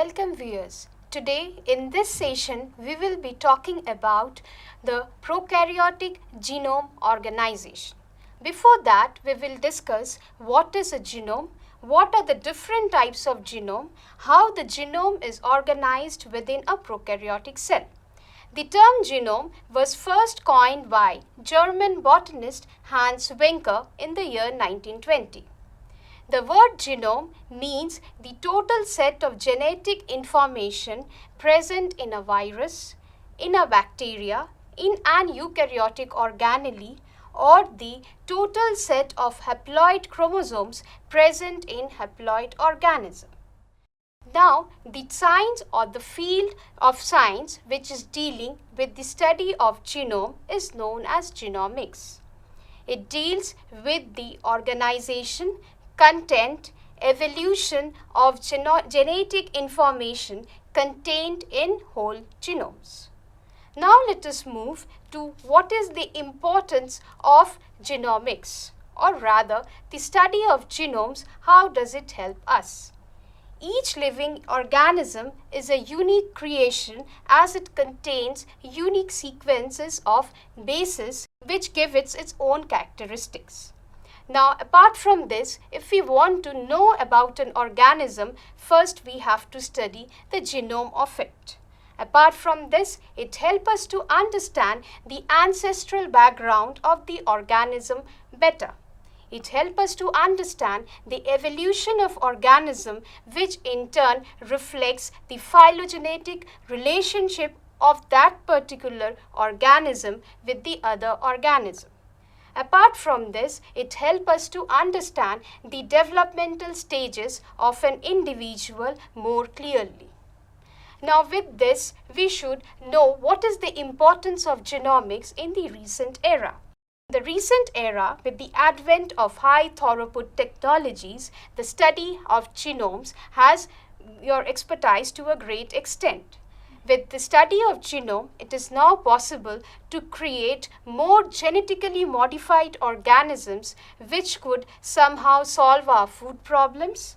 Welcome viewers. Today in this session we will be talking about the prokaryotic genome organization. Before that we will discuss what is a genome, what are the different types of genome, how the genome is organized within a prokaryotic cell. The term genome was first coined by German botanist Hans Wencker in the year 1920. The word genome means the total set of genetic information present in a virus, in a bacteria, in an eukaryotic organelle, or the total set of haploid chromosomes present in haploid organism. Now, the science or the field of science which is dealing with the study of genome is known as genomics. It deals with the organization, content, evolution of genetic information contained in whole genomes. Now let us move to what is the importance of genomics, or rather the study of genomes. How does it help us? Each living organism is a unique creation as it contains unique sequences of bases which give it its own characteristics. Now, apart from this, if we want to know about an organism, first we have to study the genome of it. Apart from this, it helps us to understand the ancestral background of the organism better. It helps us to understand the evolution of organism, which in turn reflects the phylogenetic relationship of that particular organism with the other organism. Apart from this, it helps us to understand the developmental stages of an individual more clearly. Now with this, we should know what is the importance of genomics in the recent era. In the recent era, with the advent of high throughput technologies, the study of genomes has your expertise to a great extent. With the study of genome, it is now possible to create more genetically modified organisms which could somehow solve our food problems.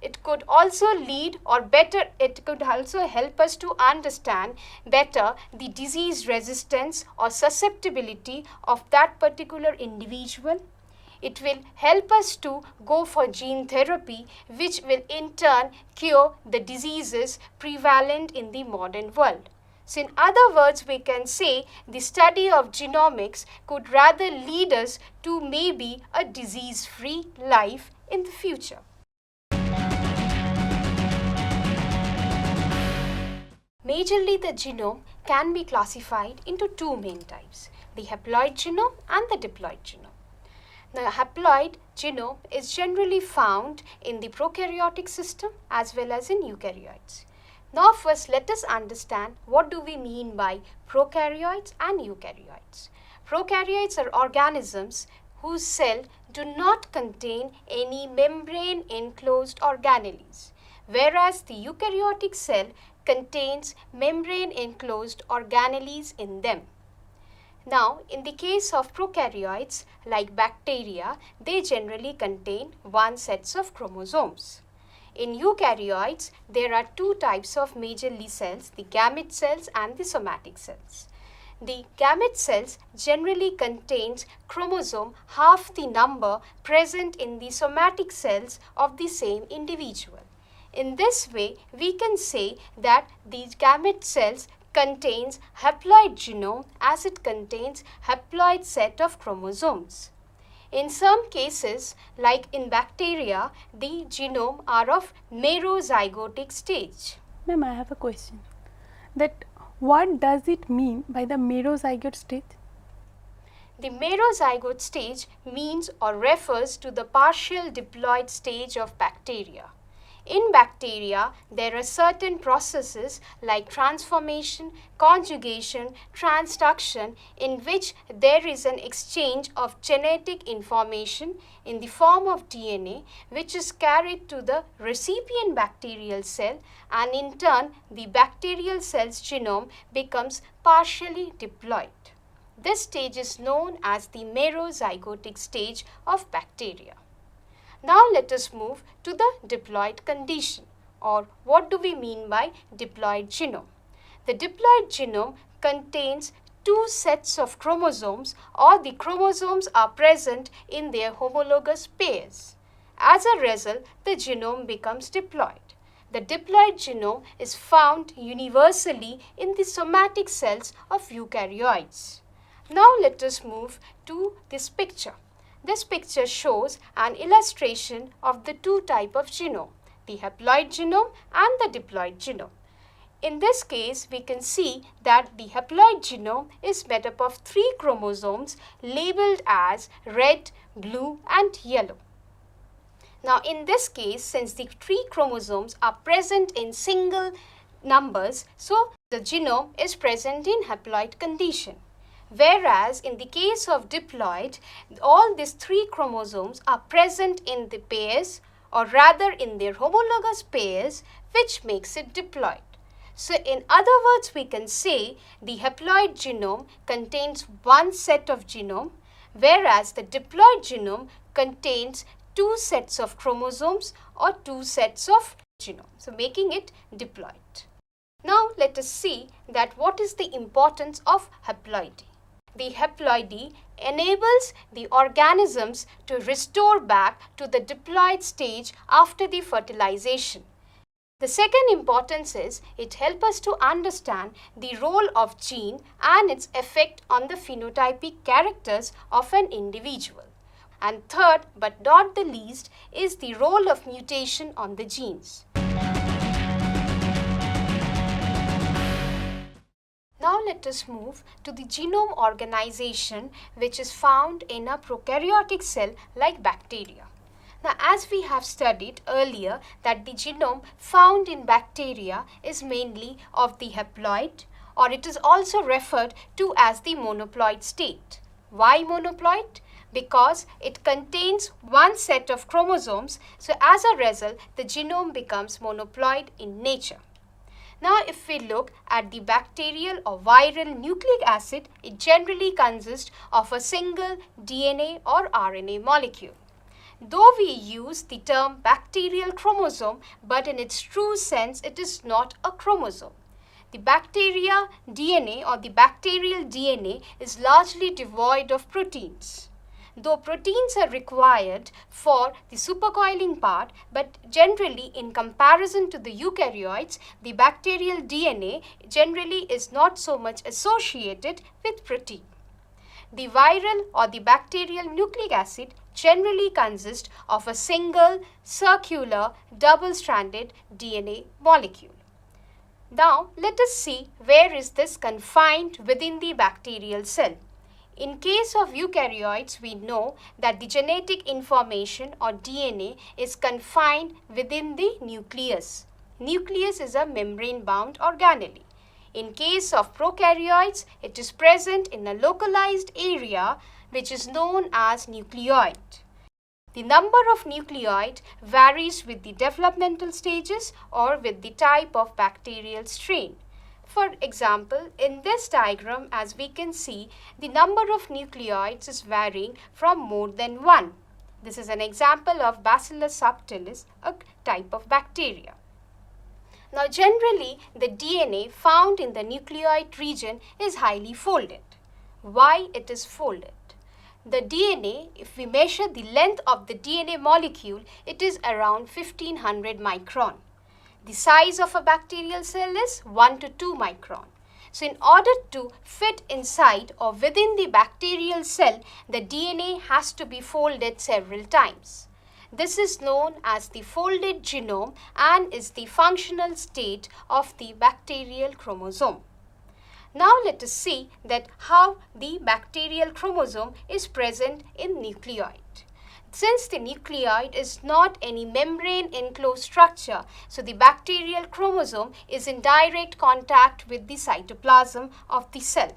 It could also lead, or better, it could also help us to understand better the disease resistance or susceptibility of that particular individual. It will help us to go for gene therapy, which will in turn cure the diseases prevalent in the modern world. So in other words, we can say the study of genomics could rather lead us to maybe a disease-free life in the future. Majorly, the genome can be classified into two main types, the haploid genome and the diploid genome. The haploid genome is generally found in the prokaryotic system as well as in eukaryotes. Now first let us understand what do we mean by prokaryotes and eukaryotes. Prokaryotes are organisms whose cells do not contain any membrane enclosed organelles, whereas the eukaryotic cell contains membrane enclosed organelles in them. Now, in the case of prokaryotes like bacteria, they generally contain one set of chromosomes. In eukaryotes, there are two types of majorly cells, the gamete cells and the somatic cells. The gamete cells generally contains chromosome half the number present in the somatic cells of the same individual. In this way, we can say that these gamete cells contains haploid genome as it contains haploid set of chromosomes. In some cases, like in bacteria, the genome are of merozygotic stage. Ma'am, I have a question. That what does it mean by the merozygote stage? The merozygote stage means or refers to the partial diploid stage of bacteria. In bacteria, there are certain processes like transformation, conjugation, transduction in which there is an exchange of genetic information in the form of DNA which is carried to the recipient bacterial cell, and in turn the bacterial cell's genome becomes partially diploid. This stage is known as the merozygotic stage of bacteria. Now let us move to the diploid condition. or what do we mean by diploid genome? The diploid genome contains two sets of chromosomes, or the chromosomes are present in their homologous pairs. As a result, the genome becomes diploid. The diploid genome is found universally in the somatic cells of eukaryotes. Now let us move to this picture. This picture shows an illustration of the two types of genome, the haploid genome and the diploid genome. In this case, we can see that the haploid genome is made up of 3 chromosomes labeled as red, blue and yellow. Now in this case, since the 3 chromosomes are present in single numbers, so the genome is present in haploid condition. Whereas in the case of diploid, all these 3 chromosomes are present in the pairs, or rather in their homologous pairs, which makes it diploid. So in other words, we can say the haploid genome contains one set of genome, whereas the diploid genome contains 2 sets of chromosomes or 2 sets of genome, so making it diploid. Now let us see that what is the importance of haploidy. The haploidy enables the organisms to restore back to the diploid stage after the fertilization. The second importance is it helps us to understand the role of gene and its effect on the phenotypic characters of an individual. And third, but not the least, is the role of mutation on the genes. Now let us move to the genome organization, which is found in a prokaryotic cell like bacteria. Now, as we have studied earlier that the genome found in bacteria is mainly of the haploid, or it is also referred to as the monoploid state. Why monoploid? Because it contains one set of chromosomes, so as a result, the genome becomes monoploid in nature. Now, if we look at the bacterial or viral nucleic acid, it generally consists of a single DNA or RNA molecule. Though we use the term bacterial chromosome, but in its true sense, it is not a chromosome. The bacteria DNA or the bacterial DNA is largely devoid of proteins. Though proteins are required for the supercoiling part, but generally in comparison to the eukaryotes, the bacterial DNA generally is not so much associated with protein. The viral or the bacterial nucleic acid generally consists of a single circular double-stranded DNA molecule. Now let us see where is this confined within the bacterial cell. In case of eukaryotes, we know that the genetic information or DNA is confined within the nucleus. Nucleus is a membrane-bound organelle. In case of prokaryotes, it is present in a localized area which is known as nucleoid. The number of nucleoid varies with the developmental stages or with the type of bacterial strain. For example, in this diagram, as we can see, the number of nucleoids is varying from more than 1. This is an example of Bacillus subtilis, a type of bacteria. Now, generally, the DNA found in the nucleoid region is highly folded. Why it is folded? The DNA, if we measure the length of the DNA molecule, it is around 1500 micron. The size of a bacterial cell is 1 to 2 micron. So, in order to fit inside or within the bacterial cell, the DNA has to be folded several times. This is known as the folded genome and is the functional state of the bacterial chromosome. Now let us see that how the bacterial chromosome is present in nucleoid. Since the nucleoid is not any membrane enclosed structure, so the bacterial chromosome is in direct contact with the cytoplasm of the cell.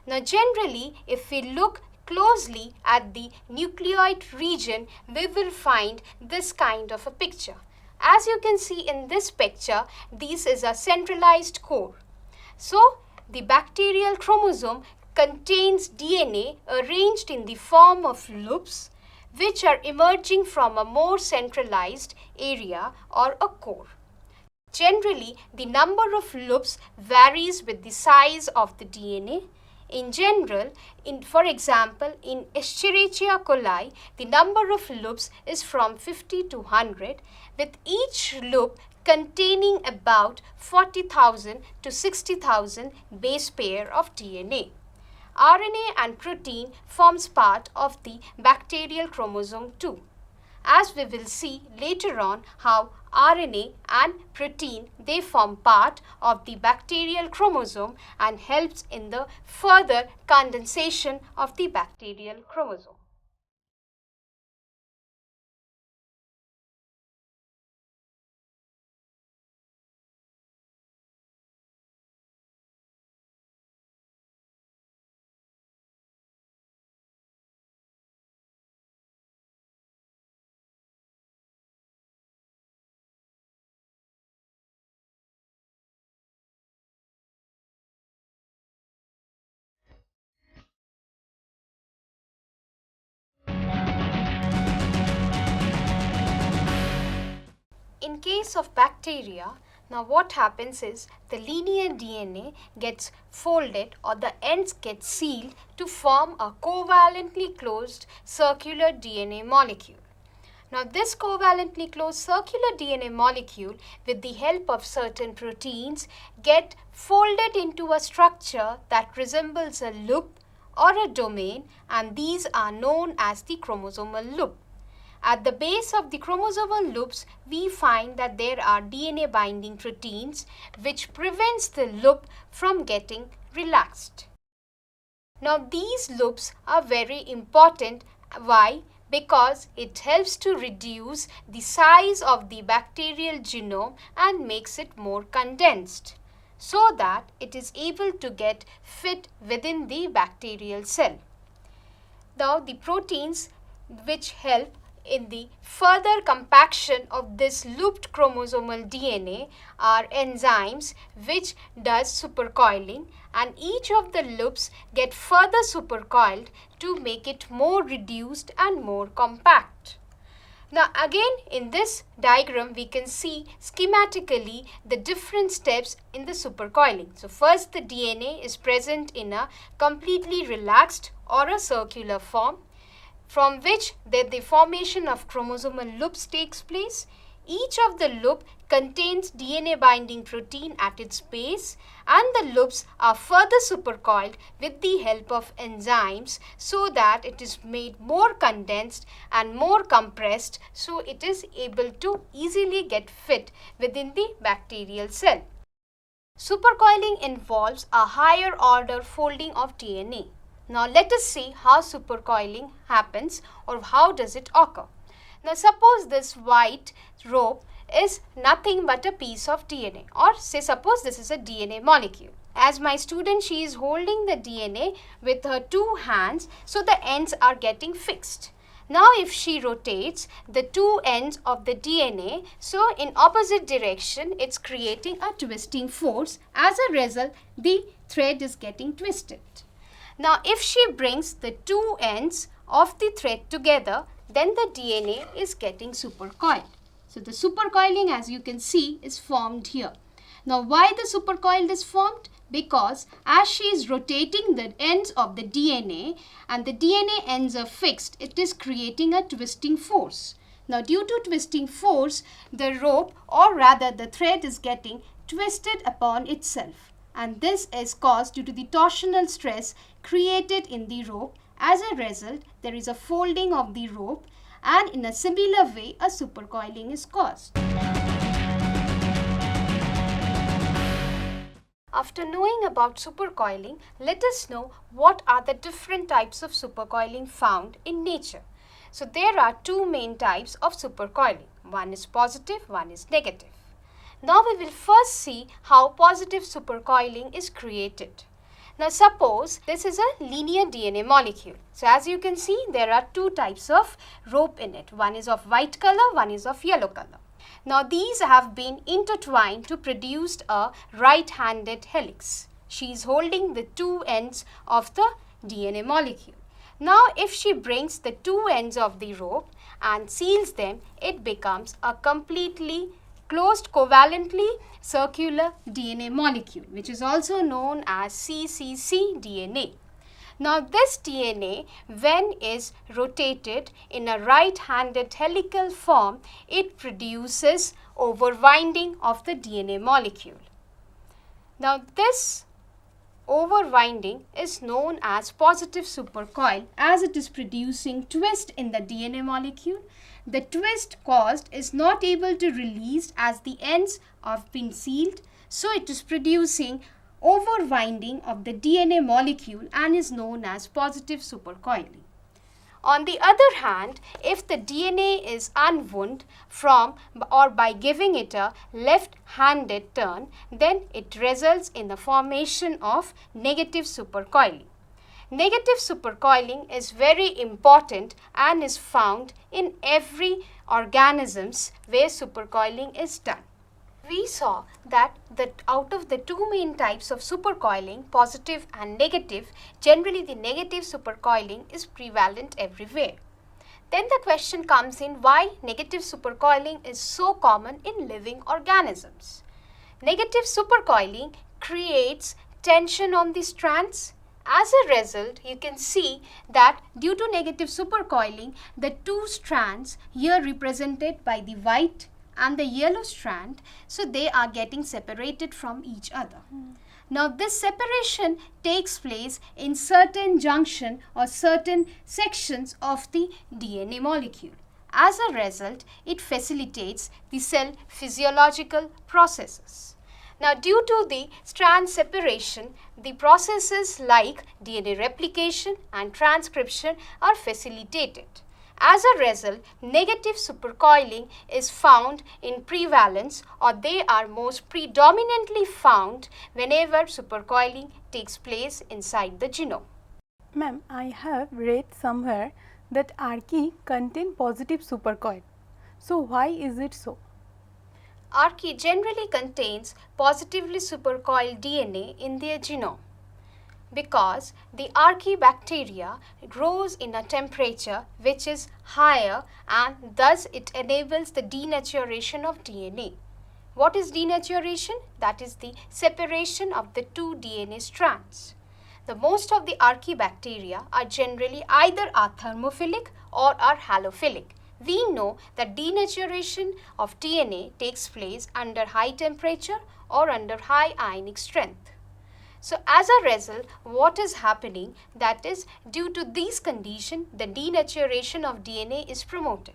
Now generally, if we look closely at the nucleoid region, we will find this kind of a picture. As you can see in this picture, this is a centralized core. So, the bacterial chromosome contains DNA arranged in the form of loops, which are emerging from a more centralized area or a core. Generally, the number of loops varies with the size of the DNA. In general, for example, in Escherichia coli, the number of loops is from 50 to 100, with each loop containing about 40,000 to 60,000 base pair of DNA. RNA and protein forms part of the bacterial chromosome too. As we will see later on how RNA and protein, they form part of the bacterial chromosome and helps in the further condensation of the bacterial chromosome. In case of bacteria, now what happens is the linear DNA gets folded or the ends get sealed to form a covalently closed circular DNA molecule. Now this covalently closed circular DNA molecule, with the help of certain proteins, get folded into a structure that resembles a loop or a domain, and these are known as the chromosomal loop. At the base of the chromosomal loops, we find that there are DNA binding proteins which prevents the loop from getting relaxed. Now these loops are very important. Why? Because it helps to reduce the size of the bacterial genome and makes it more condensed, so that it is able to get fit within the bacterial cell. Now the proteins which help in the further compaction of this looped chromosomal DNA are enzymes which does supercoiling, and each of the loops get further supercoiled to make it more reduced and more compact. Now again, in this diagram we can see schematically the different steps in the supercoiling. So first, the DNA is present in a completely relaxed or a circular form, from which the formation of chromosomal loops takes place. Each of the loop contains DNA binding protein at its base, and the loops are further supercoiled with the help of enzymes so that it is made more condensed and more compressed, so it is able to easily get fit within the bacterial cell. Supercoiling involves a higher order folding of DNA. Now let us see how supercoiling happens, or how does it occur. Now suppose this white rope is nothing but a piece of DNA, or say suppose this is a DNA molecule. As my student, she is holding the DNA with her two hands, so the ends are getting fixed. Now if she rotates the two ends of the DNA, so in opposite direction, it's creating a twisting force. As a result, the thread is getting twisted. Now if she brings the two ends of the thread together, then the DNA is getting supercoiled. So the supercoiling, as you can see, is formed here. Now why the supercoiled is formed? Because as she is rotating the ends of the DNA and the DNA ends are fixed, it is creating a twisting force. Now due to twisting force, the rope, or rather the thread, is getting twisted upon itself. And this is caused due to the torsional stress created in the rope. As a result, there is a folding of the rope, and in a similar way, a supercoiling is caused. After knowing about supercoiling, let us know what are the different types of supercoiling found in nature. So there are two main types of supercoiling. One is positive, one is negative. Now we will first see how positive supercoiling is created. Now suppose this is a linear DNA molecule. So as you can see, there are two types of rope in it. One is of white color, one is of yellow color. Now these have been intertwined to produce a right-handed helix. She is holding the two ends of the DNA molecule. Now if she brings the two ends of the rope and seals them, it becomes a completely closed covalently circular DNA molecule, which is also known as cccDNA. Now this DNA, when is rotated in a right-handed helical form, it produces overwinding of the DNA molecule. Now this overwinding is known as positive supercoil, as it is producing twist in the DNA molecule. The twist caused is not able to release as the ends have been sealed, so it is producing overwinding of the DNA molecule and is known as positive supercoiling. On the other hand, if the DNA is unwound from or by giving it a left-handed turn, then it results in the formation of negative supercoiling. Negative supercoiling is very important and is found in every organisms where supercoiling is done. We saw that out of the two main types of supercoiling, positive and negative, generally the negative supercoiling is prevalent everywhere. Then the question comes in, why negative supercoiling is so common in living organisms. Negative supercoiling creates tension on the strands. As a result, you can see that due to negative supercoiling, the two strands here represented by the white and the yellow strand, so they are getting separated from each other. Now this separation takes place in certain junction or certain sections of the DNA molecule. As a result, it facilitates the cell physiological processes. Now due to the strand separation, the processes like DNA replication and transcription are facilitated. As a result, negative supercoiling is found in prevalence, or they are most predominantly found whenever supercoiling takes place inside the genome. Ma'am, I have read somewhere that archaea contain positive supercoil. So why is it so? Archaea generally contains positively supercoiled DNA in their genome, because the archaebacteria grows in a temperature which is higher, and thus it enables the denaturation of DNA. What is denaturation? That is the separation of the two DNA strands. The most of the archaebacteria are generally either are thermophilic or are halophilic. We know that denaturation of DNA takes place under high temperature or under high ionic strength. So as a result, what is happening, that is due to these conditions, the denaturation of DNA is promoted.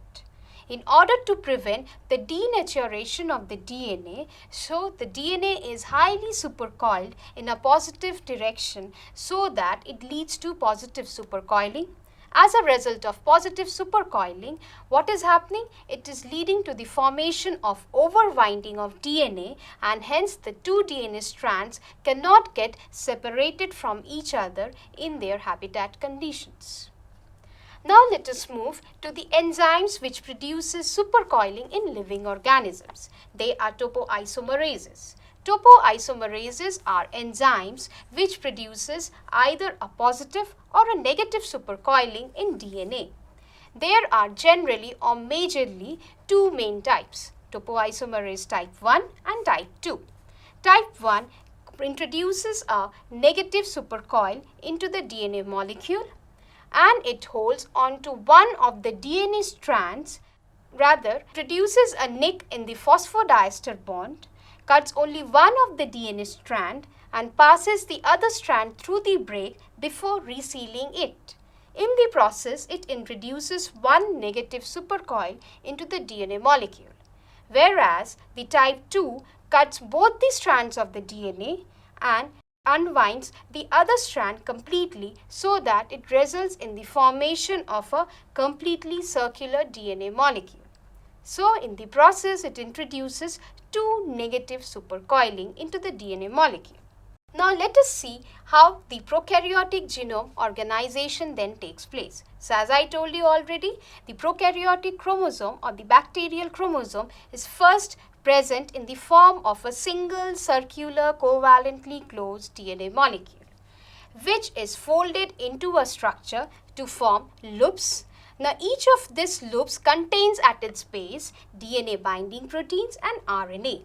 In order to prevent the denaturation of the DNA, so the DNA is highly supercoiled in a positive direction so that it leads to positive supercoiling. As a result of positive supercoiling, what is happening? It is leading to the formation of overwinding of DNA, and hence the two DNA strands cannot get separated from each other in their habitat conditions. Now let us move to the enzymes which produces supercoiling in living organisms. They are topoisomerases. Topoisomerases are enzymes which produces either a positive or a negative supercoiling in DNA. There are generally or majorly two main types, topoisomerase type 1 and type 2. Type 1 introduces a negative supercoil into the DNA molecule, and it holds onto one of the DNA strands, rather produces a nick in the phosphodiester bond, cuts only one of the DNA strand and passes the other strand through the break before resealing it. In the process, it introduces one negative supercoil into the DNA molecule, whereas the type 2 cuts both the strands of the DNA and unwinds the other strand completely, so that it results in the formation of a completely circular DNA molecule. So in the process, it introduces two negative supercoiling into the DNA molecule. Now let us see how the prokaryotic genome organization then takes place. So as I told you already, the prokaryotic chromosome or the bacterial chromosome is first present in the form of a single circular covalently closed DNA molecule, which is folded into a structure to form loops. Now each of these loops contains at its base DNA binding proteins and RNA.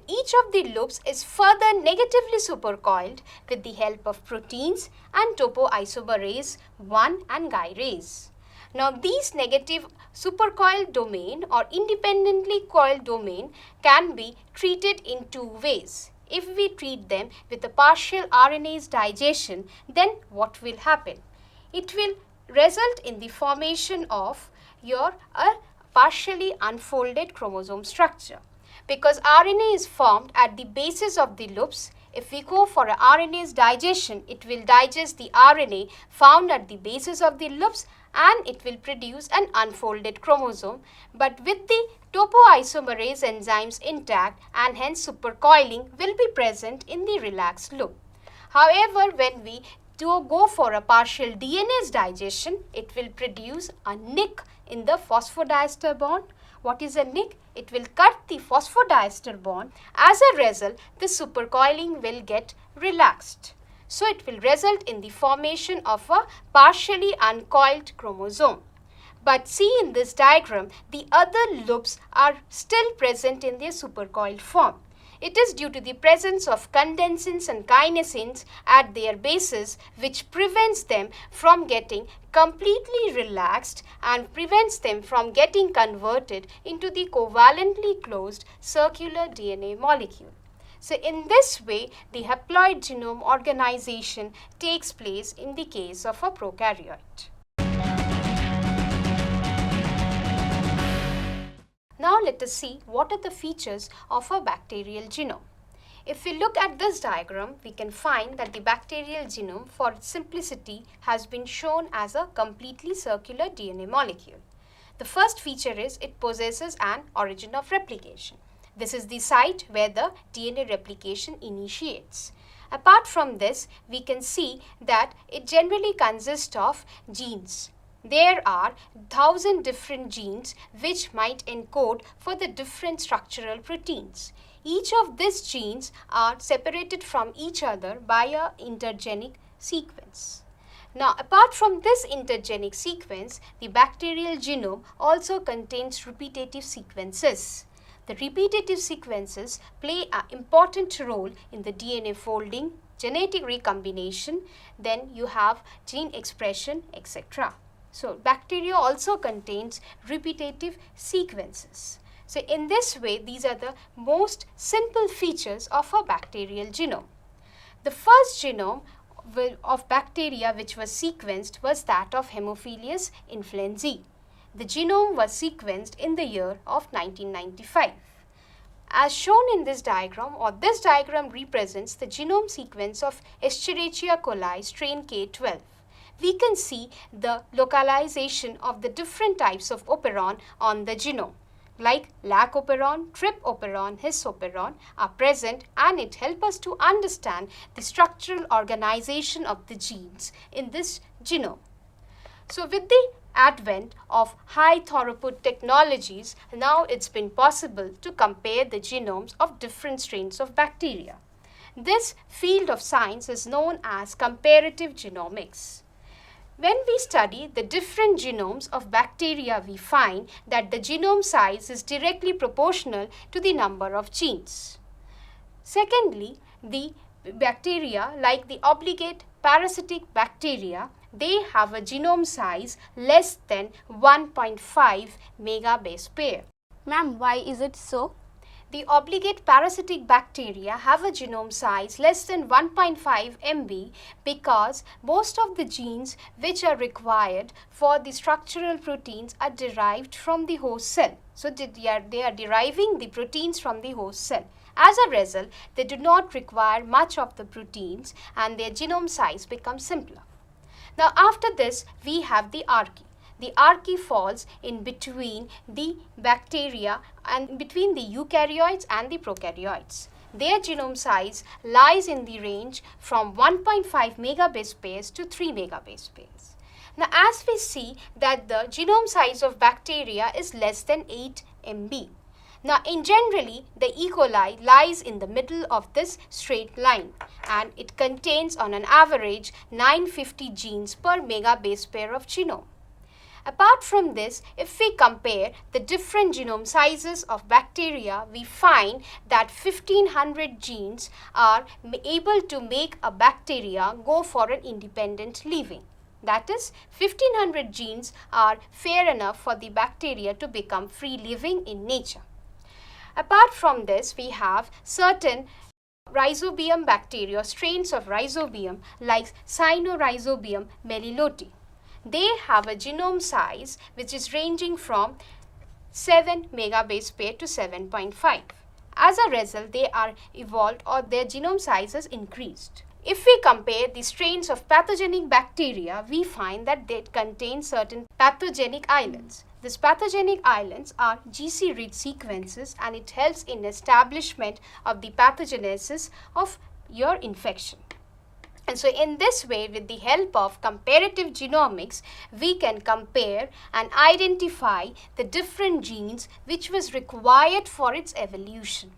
Each of the loops is further negatively supercoiled with the help of proteins and topoisomerase 1 and gyrase. Now these negative supercoiled domain or independently coiled domain can be treated in two ways. If we treat them with a partial RNase digestion, then what will happen? It will result in the formation of a partially unfolded chromosome structure. Because RNA is formed at the bases of the loops, if we go for a RNase digestion, it will digest the RNA found at the bases of the loops and it will produce an unfolded chromosome, but with the topoisomerase enzymes intact, and hence supercoiling will be present in the relaxed loop. However, when we go for a partial DNase digestion, it will produce a nick in the phosphodiester bond. What is a nick? It will cut the phosphodiester bond. As a result, the supercoiling will get relaxed. So it will result in the formation of a partially uncoiled chromosome. But see in this diagram, the other loops are still present in their supercoiled form. It is due to the presence of condensins and kinesins at their bases which prevents them from getting completely relaxed and prevents them from getting converted into the covalently closed circular DNA molecule. So in this way, the haploid genome organization takes place in the case of a prokaryote. Now let us see what are the features of a bacterial genome. If we look at this diagram, we can find that the bacterial genome, for its simplicity, has been shown as a completely circular DNA molecule. The first feature is it possesses an origin of replication. This is the site where the DNA replication initiates. Apart from this, we can see that it generally consists of genes. There are 1,000 different genes which might encode for the different structural proteins. Each of these genes are separated from each other by an intergenic sequence. Now, apart from this intergenic sequence, the bacterial genome also contains repetitive sequences. The repetitive sequences play an important role in the DNA folding, genetic recombination, then you have gene expression, etc. So, bacteria also contains repetitive sequences. So, in this way, these are the most simple features of a bacterial genome. The first genome of bacteria which was sequenced was that of Haemophilus influenzae. The genome was sequenced in the year of 1995. As shown in this diagram, or this diagram represents the genome sequence of Escherichia coli strain K12. We can see the localization of the different types of operon on the genome, like lac operon, trip operon, his operon are present, and it helps us to understand the structural organization of the genes in this genome. So with the advent of high throughput technologies, now it's been possible to compare the genomes of different strains of bacteria. This field of science is known as comparative genomics. When we study the different genomes of bacteria, we find that the genome size is directly proportional to the number of genes. Secondly, the bacteria, like the obligate parasitic bacteria, they have a genome size less than 1.5 megabase pair. Ma'am, why is it so? The obligate parasitic bacteria have a genome size less than 1.5 MB because most of the genes which are required for the structural proteins are derived from the host cell. So they are deriving the proteins from the host cell. As a result, they do not require much of the proteins and their genome size becomes simpler. Now after this, we have the archaea. The archaea falls in between the bacteria and between the eukaryotes and the prokaryotes. Their genome size lies in the range from 1.5 megabase pairs to 3 megabase pairs. Now as we see that the genome size of bacteria is less than 8 MB. Now in generally, the E. coli lies in the middle of this straight line and it contains on an average 950 genes per megabase pair of genome. Apart from this, if we compare the different genome sizes of bacteria, we find that 1500 genes are able to make a bacteria go for an independent living. That is, 1500 genes are fair enough for the bacteria to become free living in nature. Apart from this, we have certain Rhizobium bacteria, strains of Rhizobium like Cynorhizobium meliloti. They have a genome size which is ranging from 7 megabase pair to 7.5. As a result, they are evolved or their genome size is increased. If we compare the strains of pathogenic bacteria, we find that they contain certain pathogenic islands. These pathogenic islands are GC-rich sequences, and it helps in establishment of the pathogenesis of your infection. And so in this way, with the help of comparative genomics, we can compare and identify the different genes which was required for its evolution.